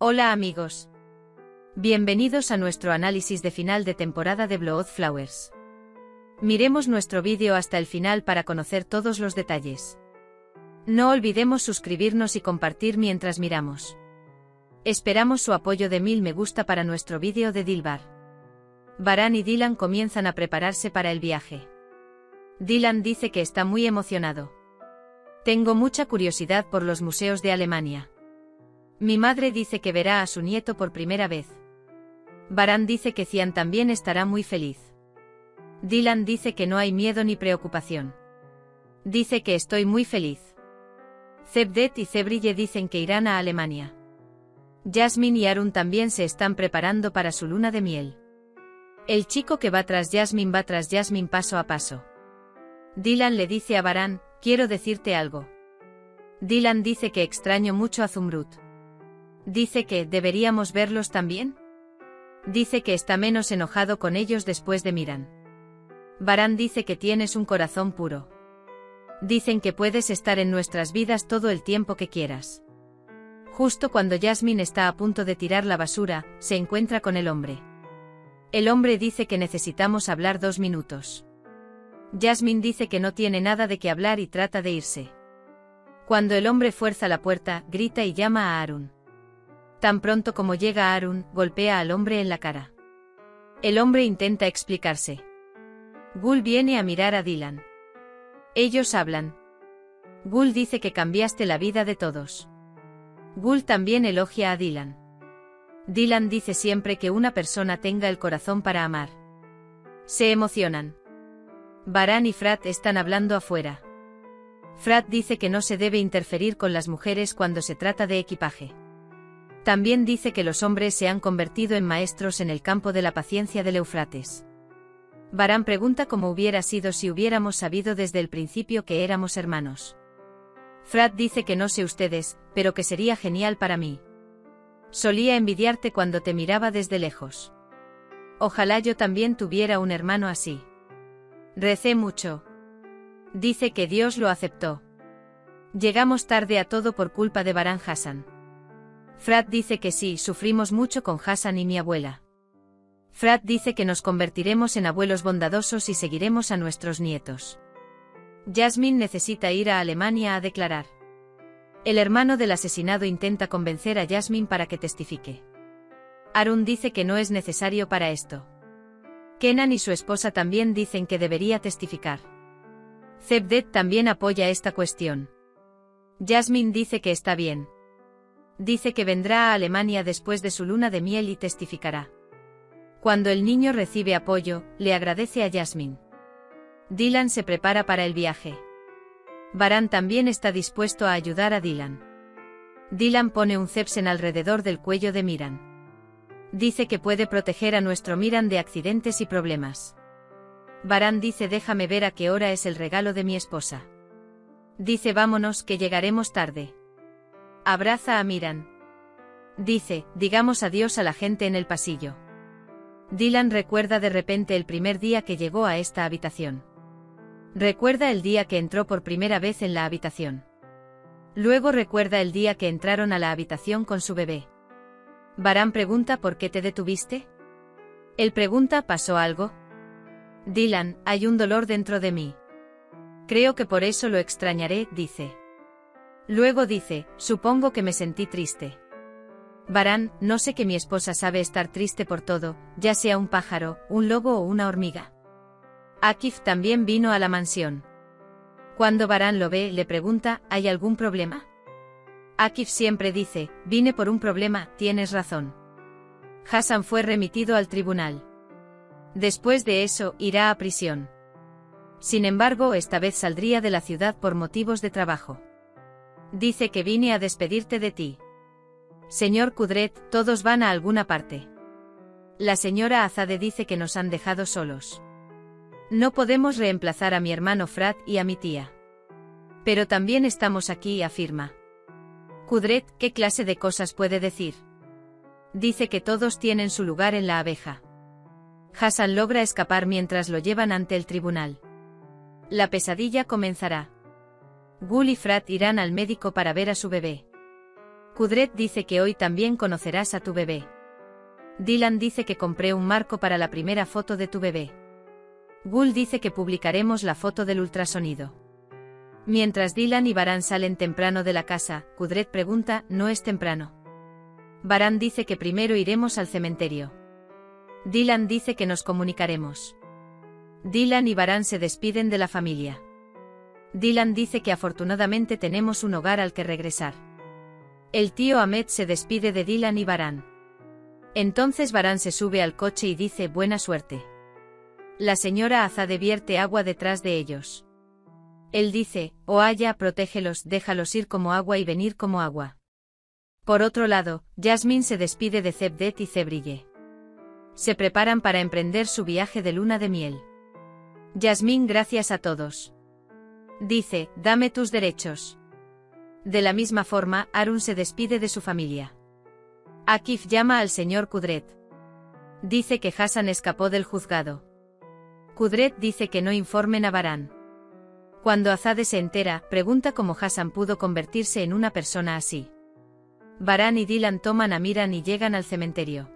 Hola amigos. Bienvenidos a nuestro análisis de final de temporada de Blood Flowers. Miremos nuestro vídeo hasta el final para conocer todos los detalles. No olvidemos suscribirnos y compartir mientras miramos. Esperamos su apoyo de 1000 me gusta para nuestro vídeo de Dilbar. Varan y Dylan comienzan a prepararse para el viaje. Dylan dice que está muy emocionado. Tengo mucha curiosidad por los museos de Alemania. Mi madre dice que verá a su nieto por primera vez. Varan dice que Cian también estará muy feliz. Dylan dice que no hay miedo ni preocupación. Dice que estoy muy feliz. Cevdet y Cebrille dicen que irán a Alemania. Jasmine y Arun también se están preparando para su luna de miel. El chico que va tras Jasmine paso a paso. Dylan le dice a Varan, quiero decirte algo. Dylan dice que extraño mucho a Zumrud. Dice que deberíamos verlos también. Dice que está menos enojado con ellos después de Miran. Varan dice que tienes un corazón puro. Dicen que puedes estar en nuestras vidas todo el tiempo que quieras. Justo cuando Jasmine está a punto de tirar la basura, se encuentra con el hombre. El hombre dice que necesitamos hablar 2 minutos. Jasmine dice que no tiene nada de qué hablar y trata de irse. Cuando el hombre fuerza la puerta, grita y llama a Arun. Tan pronto como llega Arun, golpea al hombre en la cara. El hombre intenta explicarse. Gul viene a mirar a Dylan. Ellos hablan. Gul dice que cambiaste la vida de todos. Gul también elogia a Dylan. Dylan dice siempre que una persona tenga el corazón para amar. Se emocionan. Varan y Frat están hablando afuera. Frat dice que no se debe interferir con las mujeres cuando se trata de equipaje. También dice que los hombres se han convertido en maestros en el campo de la paciencia del Éufrates. Varan pregunta cómo hubiera sido si hubiéramos sabido desde el principio que éramos hermanos. Frat dice que no sé ustedes, pero que sería genial para mí. Solía envidiarte cuando te miraba desde lejos. Ojalá yo también tuviera un hermano así. Recé mucho. Dice que Dios lo aceptó. Llegamos tarde a todo por culpa de Varan Hassan. Frat dice que sí, sufrimos mucho con Hassan y mi abuela. Frat dice que nos convertiremos en abuelos bondadosos y seguiremos a nuestros nietos. Jasmine necesita ir a Alemania a declarar. El hermano del asesinado intenta convencer a Jasmine para que testifique. Arun dice que no es necesario para esto. Kenan y su esposa también dicen que debería testificar. Cevdet también apoya esta cuestión. Jasmine dice que está bien. Dice que vendrá a Alemania después de su luna de miel y testificará. Cuando el niño recibe apoyo, le agradece a Jasmine. Dylan se prepara para el viaje. Varan también está dispuesto a ayudar a Dylan. Dylan pone un cepsen alrededor del cuello de Miran. Dice que puede proteger a nuestro Miran de accidentes y problemas. Varan dice déjame ver a qué hora es el regalo de mi esposa. Dice vámonos que llegaremos tarde. Abraza a Miran. Dice, digamos adiós a la gente en el pasillo. Dylan recuerda de repente el primer día que llegó a esta habitación. Recuerda el día que entró por primera vez en la habitación. Luego recuerda el día que entraron a la habitación con su bebé. Varan pregunta ¿por qué te detuviste? Él pregunta ¿pasó algo? Dylan, hay un dolor dentro de mí. Creo que por eso lo extrañaré, dice. Luego dice, supongo que me sentí triste. Varan, no sé que mi esposa sabe estar triste por todo, ya sea un pájaro, un lobo o una hormiga. Akif también vino a la mansión. Cuando Varan lo ve, le pregunta, ¿hay algún problema? Akif siempre dice, vine por un problema, tienes razón. Hassan fue remitido al tribunal. Después de eso, irá a prisión. Sin embargo, esta vez saldría de la ciudad por motivos de trabajo. Dice que vine a despedirte de ti. Señor Kudret, todos van a alguna parte. La señora Azade dice que nos han dejado solos. No podemos reemplazar a mi hermano Frat y a mi tía. Pero también estamos aquí, afirma. Kudret, ¿qué clase de cosas puede decir? Dice que todos tienen su lugar en la abeja. Hassan logra escapar mientras lo llevan ante el tribunal. La pesadilla comenzará. Gul y Frat irán al médico para ver a su bebé. Kudret dice que hoy también conocerás a tu bebé. Dylan dice que compré un marco para la primera foto de tu bebé. Gul dice que publicaremos la foto del ultrasonido. Mientras Dylan y Baran salen temprano de la casa, Kudret pregunta, ¿no es temprano? Baran dice que primero iremos al cementerio. Dylan dice que nos comunicaremos. Dylan y Baran se despiden de la familia. Dylan dice que afortunadamente tenemos un hogar al que regresar. El tío Ahmed se despide de Dylan y Baran. Entonces Baran se sube al coche y dice buena suerte. La señora Azade vierte agua detrás de ellos. Él dice, oh Aya, protégelos, déjalos ir como agua y venir como agua. Por otro lado, Jasmine se despide de Zebdet y Zebrille. Se preparan para emprender su viaje de luna de miel. Jasmine, gracias a todos. Dice, dame tus derechos. De la misma forma, Harun se despide de su familia. Akif llama al señor Kudret. Dice que Hassan escapó del juzgado. Kudret dice que no informen a Baran. Cuando Azade se entera, pregunta cómo Hassan pudo convertirse en una persona así. Baran y Dylan toman a Miran y llegan al cementerio.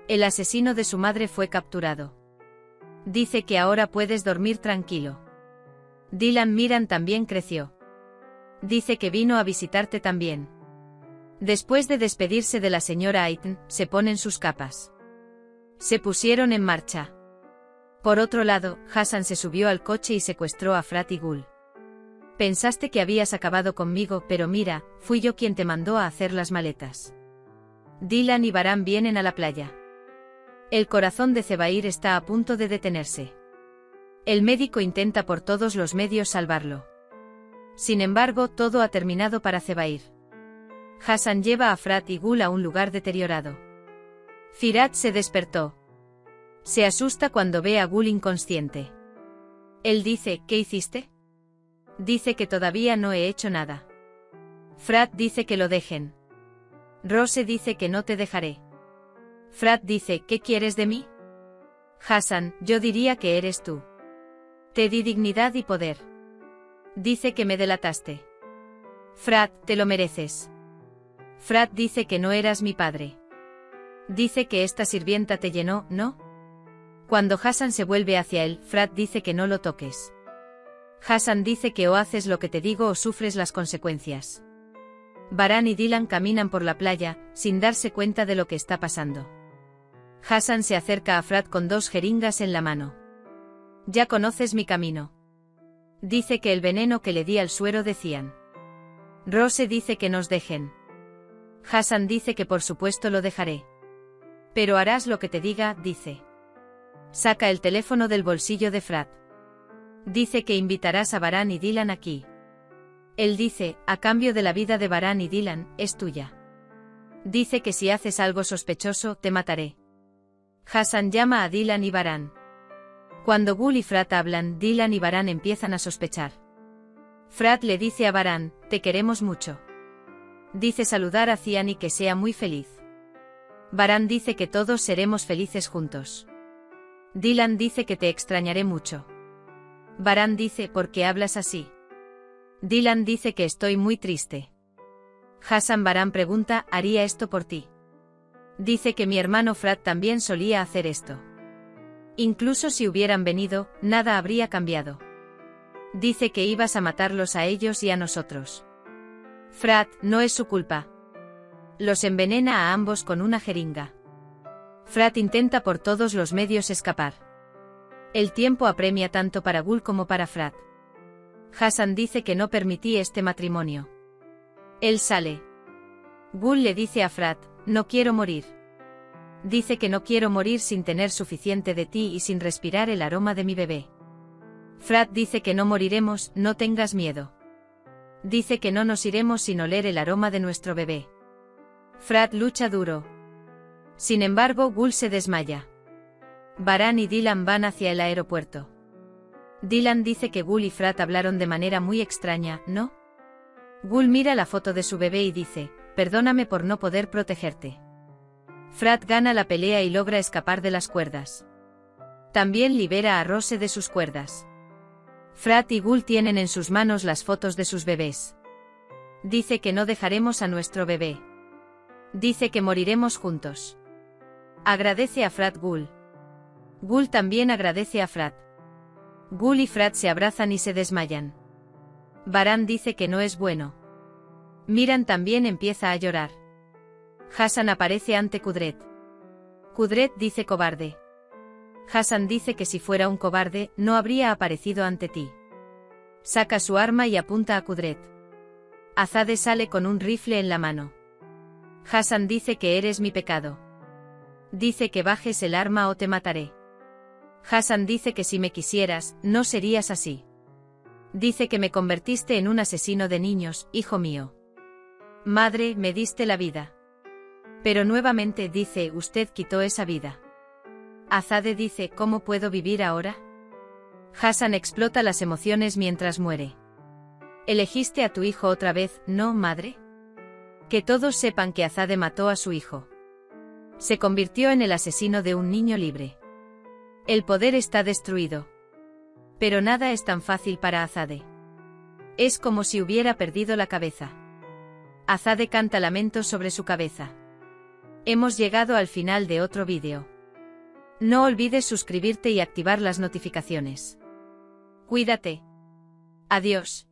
El asesino de su madre fue capturado. Dice que ahora puedes dormir tranquilo. Dylan, Miran también creció. Dice que vino a visitarte también. Después de despedirse de la señora Aiton, se ponen sus capas. Se pusieron en marcha. Por otro lado, Hassan se subió al coche y secuestró a Frat y Gul. Pensaste que habías acabado conmigo, pero mira, fui yo quien te mandó a hacer las maletas. Dylan y Baran vienen a la playa. El corazón de Zebair está a punto de detenerse. El médico intenta por todos los medios salvarlo. Sin embargo, todo ha terminado para Zebair. Hassan lleva a Frat y Gul a un lugar deteriorado. Firat se despertó. Se asusta cuando ve a Gul inconsciente. Él dice, ¿qué hiciste? Dice que todavía no he hecho nada. Frat dice que lo dejen. Rose dice que no te dejaré. Frat dice, ¿qué quieres de mí? Hassan, yo diría que eres tú. Te di dignidad y poder. Dice que me delataste. Frat, te lo mereces. Frat dice que no eras mi padre. Dice que esta sirvienta te llenó, ¿no? Cuando Hassan se vuelve hacia él, Frat dice que no lo toques. Hassan dice que o haces lo que te digo o sufres las consecuencias. Baran y Dylan caminan por la playa, sin darse cuenta de lo que está pasando. Hassan se acerca a Frat con 2 jeringas en la mano. Ya conoces mi camino. Dice que el veneno que le di al suero decían. Rose dice que nos dejen. Hassan dice que por supuesto lo dejaré. Pero harás lo que te diga, dice. Saca el teléfono del bolsillo de Frat. Dice que invitarás a Baran y Dylan aquí. Él dice, a cambio de la vida de Baran y Dylan, es tuya. Dice que si haces algo sospechoso, te mataré. Hassan llama a Dylan y Baran. Cuando Gul y Frat hablan, Dylan y Baran empiezan a sospechar. Frat le dice a Baran, te queremos mucho. Dice saludar a Cian y que sea muy feliz. Baran dice que todos seremos felices juntos. Dylan dice que te extrañaré mucho. Baran dice, ¿por qué hablas así? Dylan dice que estoy muy triste. Hassan Baran pregunta, ¿haría esto por ti? Dice que mi hermano Frat también solía hacer esto. Incluso si hubieran venido, nada habría cambiado. Dice que ibas a matarlos a ellos y a nosotros. Frat, no es su culpa. Los envenena a ambos con una jeringa. Frat intenta por todos los medios escapar. El tiempo apremia tanto para Gul como para Frat. Hassan dice que no permití este matrimonio. Él sale. Gul le dice a Frat, no quiero morir. Dice que no quiero morir sin tener suficiente de ti y sin respirar el aroma de mi bebé. Frat dice que no moriremos, no tengas miedo. Dice que no nos iremos sin oler el aroma de nuestro bebé. Frat lucha duro. Sin embargo, Gul se desmaya. Baran y Dylan van hacia el aeropuerto. Dylan dice que Gul y Frat hablaron de manera muy extraña, ¿no? Gul mira la foto de su bebé y dice, perdóname por no poder protegerte. Frat gana la pelea y logra escapar de las cuerdas. También libera a Rose de sus cuerdas. Frat y Gul tienen en sus manos las fotos de sus bebés. Dice que no dejaremos a nuestro bebé. Dice que moriremos juntos. Agradece a Frat Gul. Gul también agradece a Frat. Gul y Frat se abrazan y se desmayan. Baran dice que no es bueno. Miran también empieza a llorar. Hassan aparece ante Kudret. Kudret dice cobarde. Hassan dice que si fuera un cobarde, no habría aparecido ante ti. Saca su arma y apunta a Kudret. Azade sale con un rifle en la mano. Hassan dice que eres mi pecado. Dice que bajes el arma o te mataré. Hassan dice que si me quisieras, no serías así. Dice que me convertiste en un asesino de niños, hijo mío. Madre, me diste la vida. Pero nuevamente dice, usted quitó esa vida. Azade dice, ¿cómo puedo vivir ahora? Hassan explota las emociones mientras muere. ¿Elegiste a tu hijo otra vez, no, madre? Que todos sepan que Azade mató a su hijo. Se convirtió en el asesino de un niño libre. El poder está destruido. Pero nada es tan fácil para Azade. Es como si hubiera perdido la cabeza. Azade canta lamentos sobre su cabeza. Hemos llegado al final de otro vídeo. No olvides suscribirte y activar las notificaciones. Cuídate. Adiós.